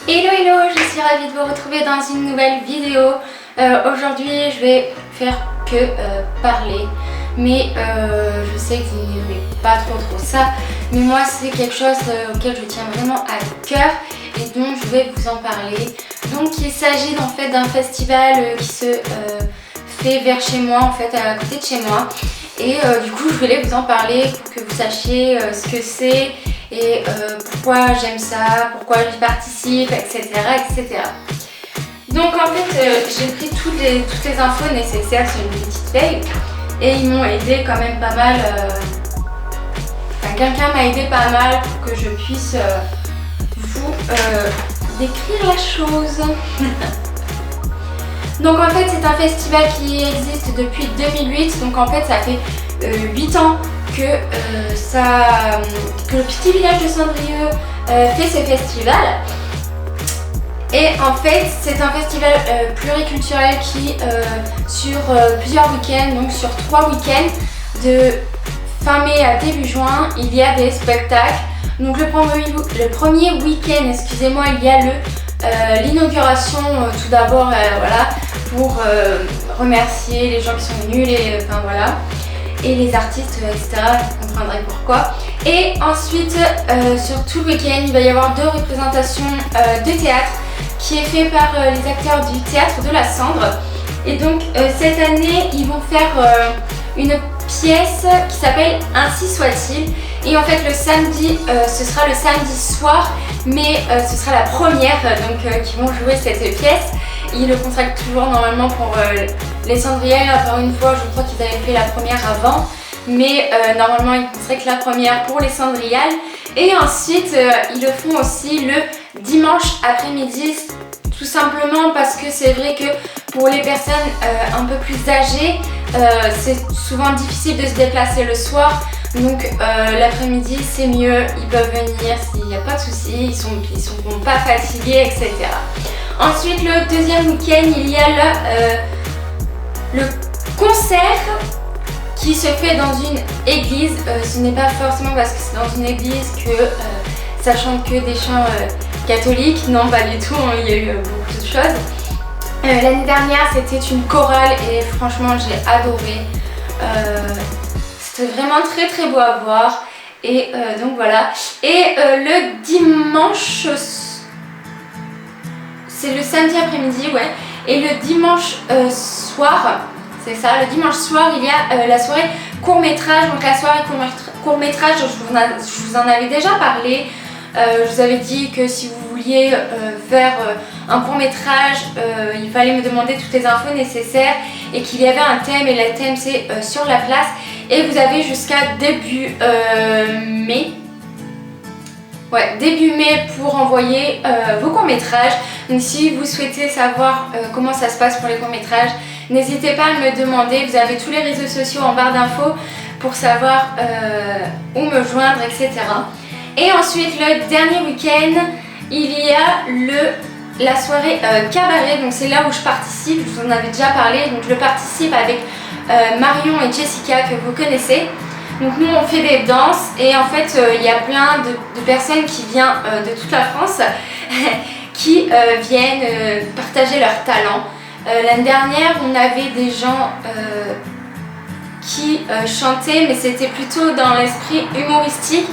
Hello hello, je suis ravie de vous retrouver dans une nouvelle vidéo. Aujourd'hui je vais faire que parler, mais je sais que vous n'aimez pas trop ça, mais moi c'est quelque chose auquel je tiens vraiment à cœur et donc je vais vous en parler. Donc il s'agit en fait d'un festival qui se fait vers chez moi, en fait à côté de chez moi, et du coup je voulais vous en parler pour que vous sachiez ce que c'est et pourquoi j'aime ça, pourquoi j'y participe, etc., etc. Donc en fait j'ai pris toutes les infos nécessaires sur une petite feuille et ils m'ont aidé quand même pas mal, enfin quelqu'un m'a aidé pas mal pour que je puisse vous décrire la chose. Donc en fait c'est un festival qui existe depuis 2008, donc en fait ça fait 8 ans que le petit village de Cendrieux fait ce festival. Et en fait c'est un festival pluriculturel qui sur plusieurs week-ends, donc sur 3 week-ends de fin mai à début juin, il y a des spectacles. Donc le premier week-end, excusez-moi, il y a l'inauguration tout d'abord, voilà, pour remercier les gens qui sont venus, enfin voilà, et les artistes, etc. Vous comprendrez pourquoi. Et ensuite, sur tout le week-end, il va y avoir 2 représentations de théâtre qui est fait par les acteurs du théâtre de la Cendre. Et donc cette année, ils vont faire une pièce qui s'appelle Ainsi soit-il. Et en fait le samedi, ce sera le samedi soir, mais ce sera la première qui vont jouer cette pièce. Ils le contractent toujours normalement pour les Cendrières. Encore une fois, je crois qu'ils avaient fait la première avant, mais normalement ils contractent la première pour les Cendriales. Et ensuite ils le font aussi le dimanche après-midi, tout simplement parce que c'est vrai que pour les personnes un peu plus âgées, c'est souvent difficile de se déplacer le soir. Donc l'après-midi c'est mieux, ils peuvent venir s'il n'y a pas de souci, ils sont pas fatigués, etc. Ensuite le deuxième week-end, il y a le concert qui se fait dans une église. Ce n'est pas forcément parce que c'est dans une église que ça chante que des chants catholiques, non pas du tout, il y a eu beaucoup de choses. L'année dernière c'était une chorale et franchement j'ai adoré. C'était vraiment très beau à voir et donc voilà. Et le dimanche, c'est le samedi après-midi, ouais. Et le dimanche soir, c'est ça, le dimanche soir il y a la soirée court-métrage. Donc la soirée court-métrage, je vous en avais déjà parlé. Je vous avais dit que si vous vouliez faire un court-métrage, il fallait me demander toutes les infos nécessaires et qu'il y avait un thème, et le thème c'est sur la place. Et vous avez jusqu'à début mai. Ouais, début mai pour envoyer vos courts-métrages. Donc si vous souhaitez savoir comment ça se passe pour les courts-métrages, n'hésitez pas à me demander. Vous avez tous les réseaux sociaux en barre d'infos pour savoir où me joindre, etc. Et ensuite le dernier week-end, il y a la soirée cabaret. Donc c'est là où je participe, je vous en avais déjà parlé. Donc je participe avec Marion et Jessica que vous connaissez. Donc nous on fait des danses et en fait il y a plein de personnes qui viennent de toute la France qui viennent partager leur talent. L'année dernière on avait des gens qui chantaient, mais c'était plutôt dans l'esprit humoristique.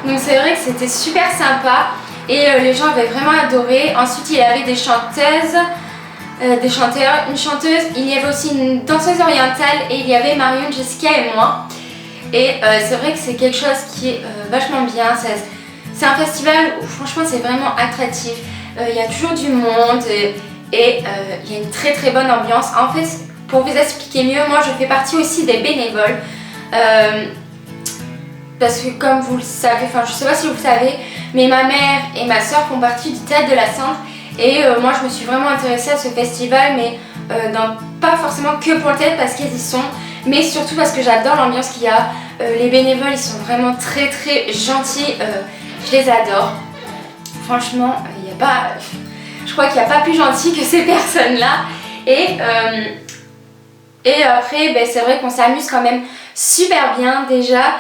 Donc c'est vrai que c'était super sympa et les gens avaient vraiment adoré. Ensuite il y avait des chanteuses, des chanteurs, une chanteuse, il y avait aussi une danseuse orientale et il y avait Marion, Jessica et moi. Et c'est vrai que c'est quelque chose qui est vachement bien. C'est un festival où franchement c'est vraiment attractif. Il y a toujours du monde et il y a une très bonne ambiance. En fait, pour vous expliquer mieux, moi je fais partie aussi des bénévoles. Parce que comme vous le savez, enfin je sais pas si vous le savez, mais ma mère et ma soeur font partie du théâtre de la Cendre. Et moi je me suis vraiment intéressée à ce festival, mais pas forcément que pour le théâtre parce qu'ils y sont, mais surtout parce que j'adore l'ambiance qu'il y a. Les bénévoles ils sont vraiment très gentils, je les adore. Franchement, je crois qu'il n'y a pas plus gentil que ces personnes-là. Et après, c'est vrai qu'on s'amuse quand même super bien déjà.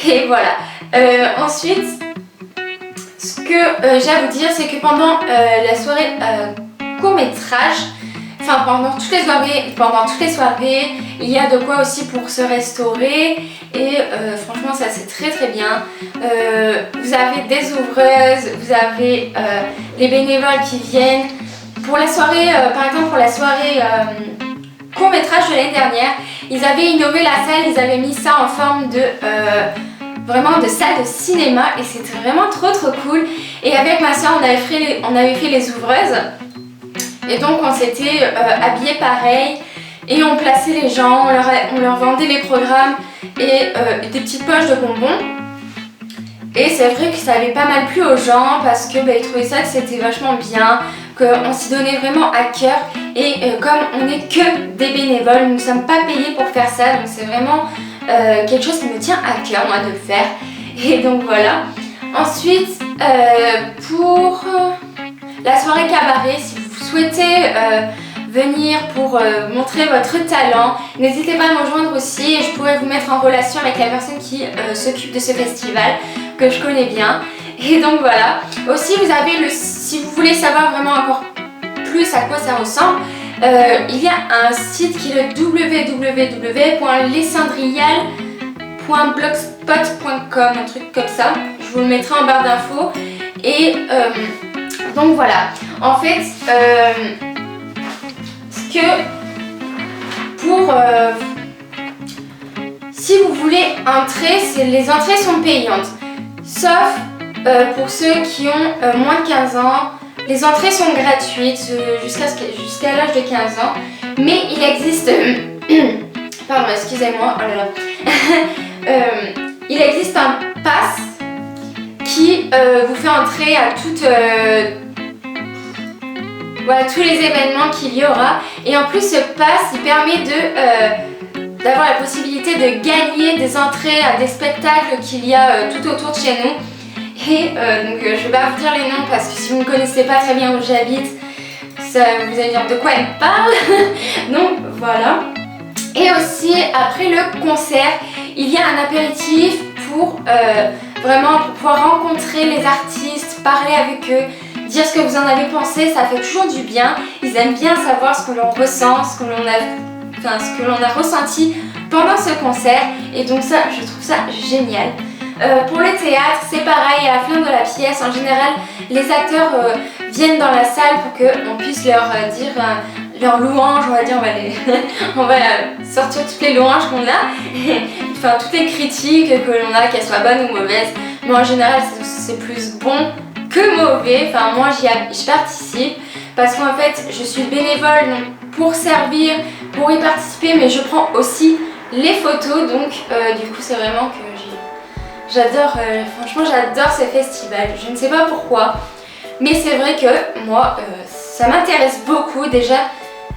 Et voilà. Ensuite, ce que j'ai à vous dire, c'est que pendant la soirée court-métrage, enfin pendant toutes les soirées, il y a de quoi aussi pour se restaurer et franchement ça c'est très très bien. Vous avez des ouvreuses, vous avez les bénévoles qui viennent. Pour la soirée, par exemple pour la soirée court-métrage de l'année dernière, ils avaient innové la salle, ils avaient mis ça en forme de vraiment de salle de cinéma et c'était vraiment trop cool. Et avec ma soeur on avait fait les ouvreuses. Et donc on s'était habillés pareil et on plaçait les gens, on leur vendait les programmes et des petites poches de bonbons. Et c'est vrai que ça avait pas mal plu aux gens parce que ils trouvaient ça que c'était vachement bien, qu'on s'y donnait vraiment à cœur. Et comme on n'est que des bénévoles, nous ne sommes pas payés pour faire ça, donc c'est vraiment quelque chose qui me tient à cœur moi de le faire. Et donc voilà. Ensuite pour la soirée cabaret, si vous souhaitez venir pour montrer votre talent, n'hésitez pas à me rejoindre aussi et je pourrais vous mettre en relation avec la personne qui s'occupe de ce festival que je connais bien. Et donc voilà. Aussi vous avez si vous voulez savoir vraiment encore plus à quoi ça ressemble, il y a un site qui est le www.lescindriales.blogspot.com, un truc comme ça. Je vous le mettrai en barre d'infos. Et donc voilà, en fait, si vous voulez entrer, les entrées sont payantes, sauf pour ceux qui ont moins de 15 ans, les entrées sont gratuites jusqu'à l'âge de 15 ans, mais il existe, pardon, excusez-moi, oh là là, il existe un pass qui vous fait entrer à tous les événements qu'il y aura. Et en plus ce pass il permet d'avoir la possibilité de gagner des entrées à des spectacles qu'il y a tout autour de chez nous. Et donc je vais pas vous dire les noms parce que si vous ne connaissez pas très bien où j'habite, vous allez dire de quoi elle parle. Donc voilà. Et aussi après le concert, il y a un apéritif pour vraiment pour pouvoir rencontrer les artistes, parler avec eux, dire ce que vous en avez pensé, ça fait toujours du bien. Ils aiment bien savoir ce que l'on ressent, ce que l'on a ressenti pendant ce concert. Et donc ça, je trouve ça génial. Pour le théâtre, c'est pareil, à la fin de la pièce, en général, les acteurs viennent dans la salle pour qu'on puisse leur dire leurs louanges, on va dire, on va sortir toutes les louanges qu'on a, enfin toutes les critiques que l'on a, qu'elles soient bonnes ou mauvaises. Mais en général, c'est plus bon que mauvais. Enfin moi j'y participe parce qu'en fait je suis bénévole donc, pour servir, pour y participer, mais je prends aussi les photos, donc du coup c'est vraiment que j'adore, franchement j'adore ce festival, je ne sais pas pourquoi, mais c'est vrai que moi ça m'intéresse beaucoup. Déjà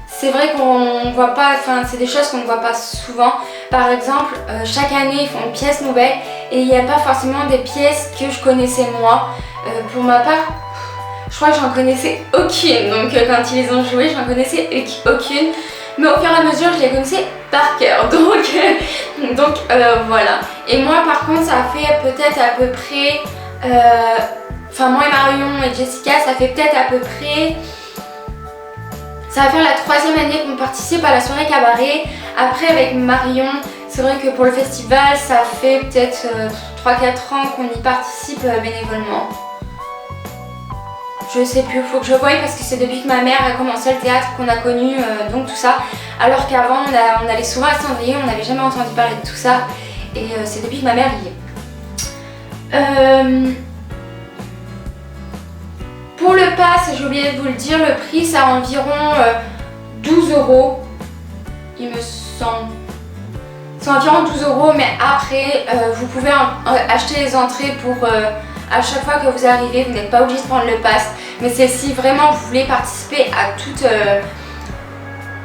c'est vrai qu'on voit pas, enfin c'est des choses qu'on ne voit pas souvent. Par exemple chaque année ils font une pièce nouvelle et il n'y a pas forcément des pièces que je connaissais moi. Pour ma part, je crois que j'en connaissais aucune, donc quand ils les ont jouées, j'en connaissais aucune, mais au fur et à mesure, je les connaissais par cœur, donc voilà. Et moi, par contre, ça fait peut-être à peu près, enfin moi et Marion et Jessica, ça fait peut-être à peu près, ça va faire la 3e année qu'on participe à la soirée cabaret. Après, avec Marion, c'est vrai que pour le festival, ça fait peut-être 3-4 ans qu'on y participe bénévolement. Je sais plus, faut que je voie parce que c'est depuis que ma mère a commencé le théâtre qu'on a connu donc tout ça. Alors qu'avant on allait souvent à Saint-Brieuc, on n'avait jamais entendu parler de tout ça. Et c'est depuis que ma mère y est. Pour le pass, j'ai oublié de vous le dire, le prix c'est environ 12 €, il me semble. C'est environ 12 €, mais après vous pouvez acheter les entrées pour... à chaque fois que vous arrivez, vous n'êtes pas obligé de prendre le pass, mais c'est si vraiment vous voulez participer à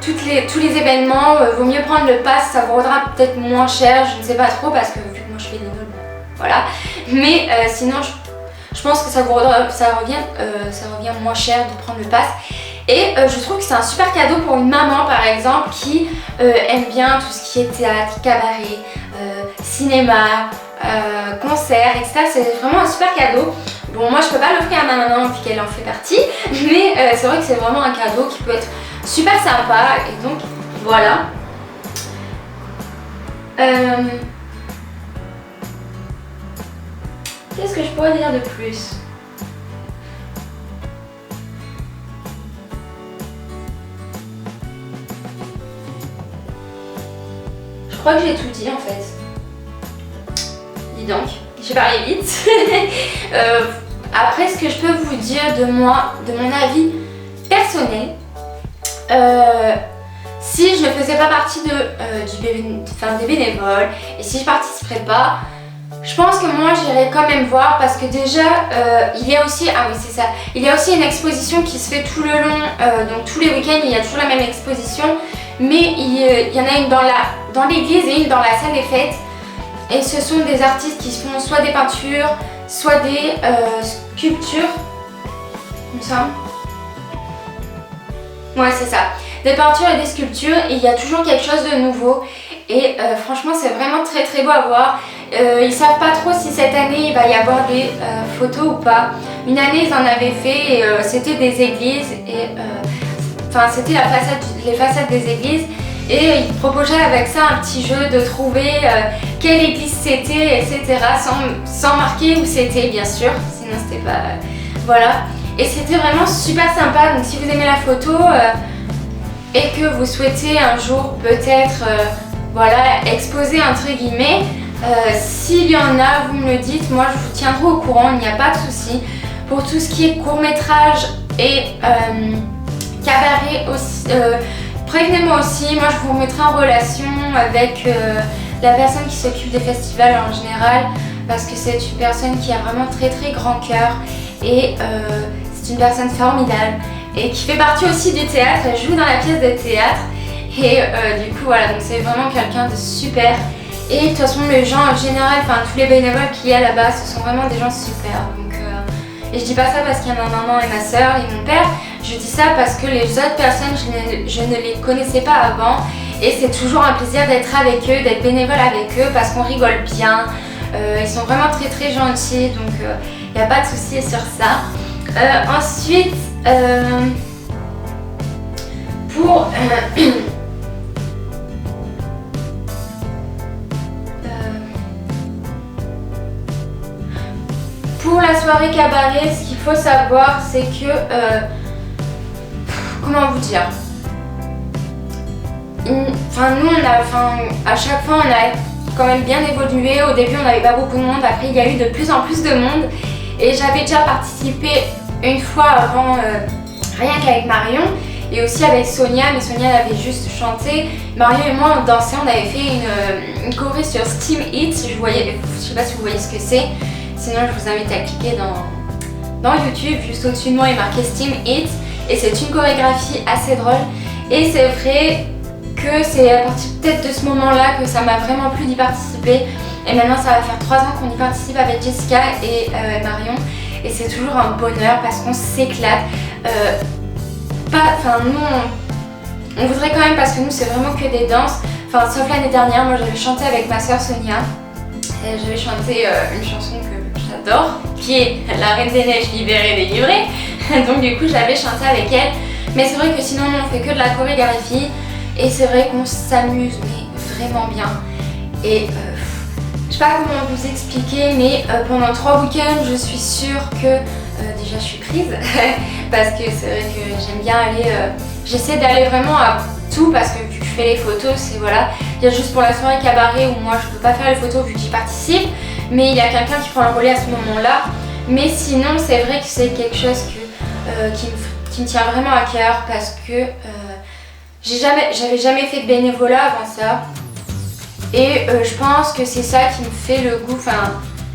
tous les événements, vaut mieux prendre le pass, ça vous vaudra peut-être moins cher, je ne sais pas trop parce que vu que moi je fais des notes, voilà. Mais sinon je pense que ça revient moins cher de prendre le pass. Et je trouve que c'est un super cadeau pour une maman par exemple qui aime bien tout ce qui est théâtre, cabaret, cinéma, concert, etc. C'est vraiment un super cadeau. Bon, moi je peux pas l'offrir à ma maman vu qu'elle en fait partie, mais c'est vrai que c'est vraiment un cadeau qui peut être super sympa et donc voilà. Qu'est-ce que je pourrais dire de plus? Je crois que j'ai tout dit en fait. Dis donc, j'ai parlé vite. Après, ce que je peux vous dire de moi, de mon avis personnel, si je ne faisais pas partie des bénévoles et si je participerais pas, je pense que moi j'irais quand même voir parce que déjà il y a aussi, ah oui c'est ça, il y a aussi une exposition qui se fait tout le long, donc tous les week-ends il y a toujours la même exposition, mais il y en a une dans l'église et une dans la salle des fêtes. Et ce sont des artistes qui font soit des peintures, soit des sculptures, il me semble. Ouais, c'est ça. Des peintures et des sculptures, et il y a toujours quelque chose de nouveau. Et franchement, c'est vraiment très très beau à voir. Ils savent pas trop si cette année il va y avoir des photos ou pas. Une année, ils en avaient fait, et c'était des églises, et c'était les façades des églises. Et ils proposaient avec ça un petit jeu de trouver quelle église c'était, etc. Sans marquer où c'était, bien sûr. Sinon, c'était pas... voilà. Et c'était vraiment super sympa. Donc, si vous aimez la photo et que vous souhaitez un jour peut-être voilà, exposer entre guillemets, s'il y en a, vous me le dites. Moi, je vous tiendrai au courant. Il n'y a pas de souci. Pour tout ce qui est court-métrage et cabaret aussi... prévenez-moi aussi, moi je vous remettrai en relation avec la personne qui s'occupe des festivals en général parce que c'est une personne qui a vraiment très très grand cœur et c'est une personne formidable et qui fait partie aussi du théâtre, elle joue dans la pièce de théâtre et du coup voilà, donc c'est vraiment quelqu'un de super et de toute façon les gens en général, enfin tous les bénévoles qu'il y a là-bas, ce sont vraiment des gens super donc, et je dis pas ça parce qu'il y a ma maman et ma soeur et mon père. Je dis ça parce que les autres personnes, je ne les connaissais pas avant et c'est toujours un plaisir d'être avec eux, d'être bénévole avec eux parce qu'on rigole bien. Ils sont vraiment très très gentils donc il n'y a pas de souci sur ça. Ensuite, pour la soirée cabaret, ce qu'il faut savoir c'est que comment vous dire, nous à chaque fois on a quand même bien évolué. Au début on n'avait pas beaucoup de monde, après il y a eu de plus en plus de monde et j'avais déjà participé une fois avant, rien qu'avec Marion et aussi avec Sonia, mais Sonia elle avait juste chanté. Marion et moi on dansait, on avait fait une choré sur Steam It, je sais pas si vous voyez ce que c'est, sinon je vous invite à cliquer dans YouTube, juste au-dessus de moi il est marqué Steam It. Et c'est une chorégraphie assez drôle et c'est vrai que c'est à partir peut-être de ce moment-là que ça m'a vraiment plu d'y participer et maintenant ça va faire 3 ans qu'on y participe avec Jessica et Marion et c'est toujours un bonheur parce qu'on s'éclate. Nous on voudrait quand même parce que nous c'est vraiment que des danses, sauf l'année dernière, moi j'avais chanté avec ma soeur Sonia et j'avais chanté une chanson que j'adore qui est La Reine des Neiges libérée délivrée. Donc du coup j'avais chanté avec elle, mais c'est vrai que sinon on fait que de la chorégraphie et c'est vrai qu'on s'amuse mais vraiment bien et je sais pas comment vous expliquer mais pendant 3 week-ends je suis sûre que déjà je suis prise parce que c'est vrai que j'aime bien aller, j'essaie d'aller vraiment à tout parce que vu que je fais les photos c'est voilà, il y a juste pour la soirée cabaret où moi je peux pas faire les photos vu que j'y participe mais il y a quelqu'un qui prend le relais à ce moment là, mais sinon c'est vrai que c'est quelque chose qui me tient vraiment à cœur parce que j'avais jamais fait de bénévolat avant ça et je pense que c'est ça qui me fait le goût.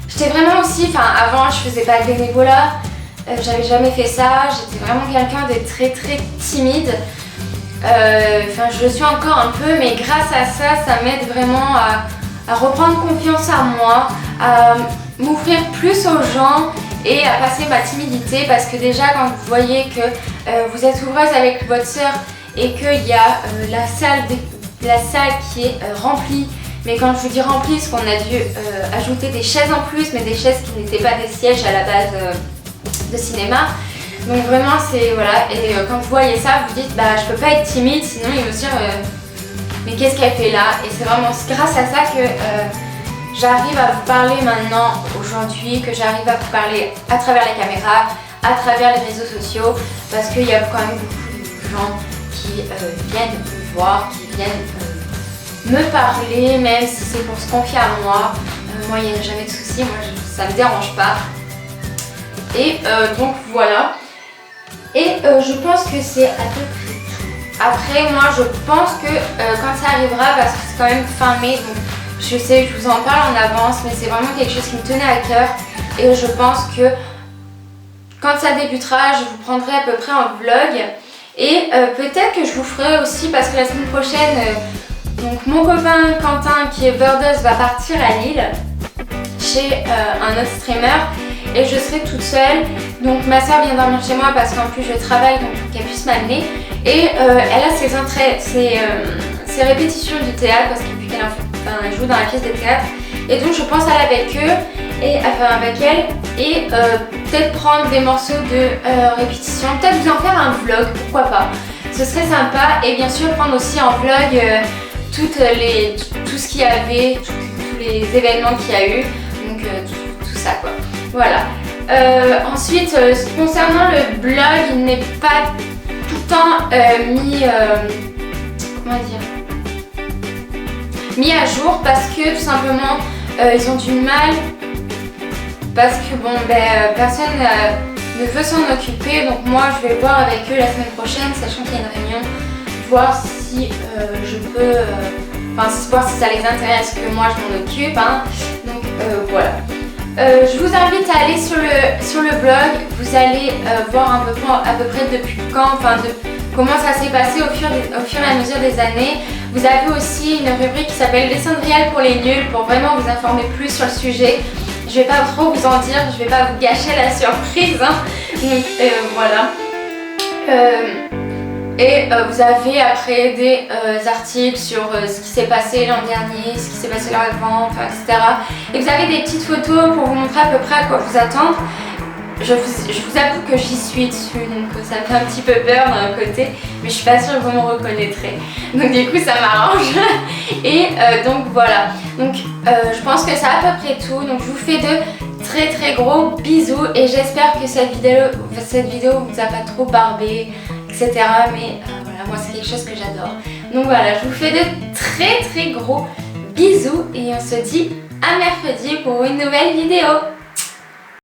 J'étais vraiment aussi, avant je faisais pas de bénévolat, j'avais jamais fait ça, j'étais vraiment quelqu'un de très très timide. Je le suis encore un peu mais grâce à ça, ça m'aide vraiment à reprendre confiance en moi, à m'ouvrir plus aux gens et à passer ma timidité parce que déjà quand vous voyez que vous êtes ouvreuse avec votre soeur et qu'il y a la salle qui est remplie, Mais quand je vous dis rempli, c'est qu'on a dû ajouter des chaises en plus, mais des chaises qui n'étaient pas des sièges à la base de cinéma. Donc vraiment c'est voilà, et quand vous voyez ça, vous dites bah je peux pas être timide, sinon ils vont se dire mais qu'est-ce qu'elle fait là? Et c'est vraiment grâce à ça que j'arrive à vous parler maintenant, aujourd'hui, que j'arrive à vous parler à travers la caméra, à travers les réseaux sociaux, parce qu'il y a quand même beaucoup de gens qui viennent me voir, qui viennent me parler, même si c'est pour se confier à moi. Moi il n'y a jamais de soucis, moi ça me dérange pas. Et donc voilà. Et je pense que c'est à peu près tout. Après moi je pense que quand ça arrivera, parce que c'est quand même fin mai, donc je sais, je vous en parle en avance, mais c'est vraiment quelque chose qui me tenait à cœur. Et je pense que quand ça débutera, je vous prendrai à peu près en vlog. Et peut-être que je vous ferai aussi, parce que la semaine prochaine, donc mon copain Quentin qui est Birdos va partir à Lille chez un autre streamer. Et je serai toute seule, donc ma soeur vient dormir chez moi parce qu'en plus je travaille, donc pour qu'elle puisse m'amener. Et elle a ses répétitions du théâtre parce qu'elle joue dans la pièce de théâtre. Et donc je pense aller avec eux, et avec elle, et peut-être prendre des morceaux de répétition, peut-être vous en faire un vlog, pourquoi pas. Ce serait sympa, et bien sûr prendre aussi en vlog tout ce qu'il y avait, tous les événements qu'il y a eu, donc tout ça quoi. Voilà. Ensuite, concernant le blog, il n'est pas tout le temps mis à jour parce que tout simplement ils ont du mal, parce que bon personne ne veut s'en occuper. Donc moi je vais voir avec eux la semaine prochaine, sachant qu'il y a une réunion, voir si je peux, voir si ça les intéresse que moi je m'en occupe, hein. Donc voilà. Je vous invite à aller sur le blog, vous allez voir à peu près depuis quand, comment ça s'est passé au fur et à mesure des années. Vous avez aussi une rubrique qui s'appelle Les Cendriales pour les nuls, pour vraiment vous informer plus sur le sujet. Je vais pas trop vous en dire, je vais pas vous gâcher la surprise, hein. Donc voilà. Et vous avez après des articles sur ce qui s'est passé l'an dernier, ce qui s'est passé l'avant, etc. Et vous avez des petites photos pour vous montrer à peu près à quoi vous attendre. Je vous avoue que j'y suis dessus, donc ça me fait un petit peu peur d'un côté, mais je suis pas sûre que vous me reconnaîtrez. Donc du coup ça m'arrange. Et donc voilà. Donc je pense que c'est à peu près tout. Donc je vous fais de très très gros bisous et j'espère que cette vidéo vous a pas trop barbé, etc. Mais voilà, moi c'est quelque chose que j'adore. Donc voilà, je vous fais de très très gros bisous et on se dit à mercredi pour une nouvelle vidéo.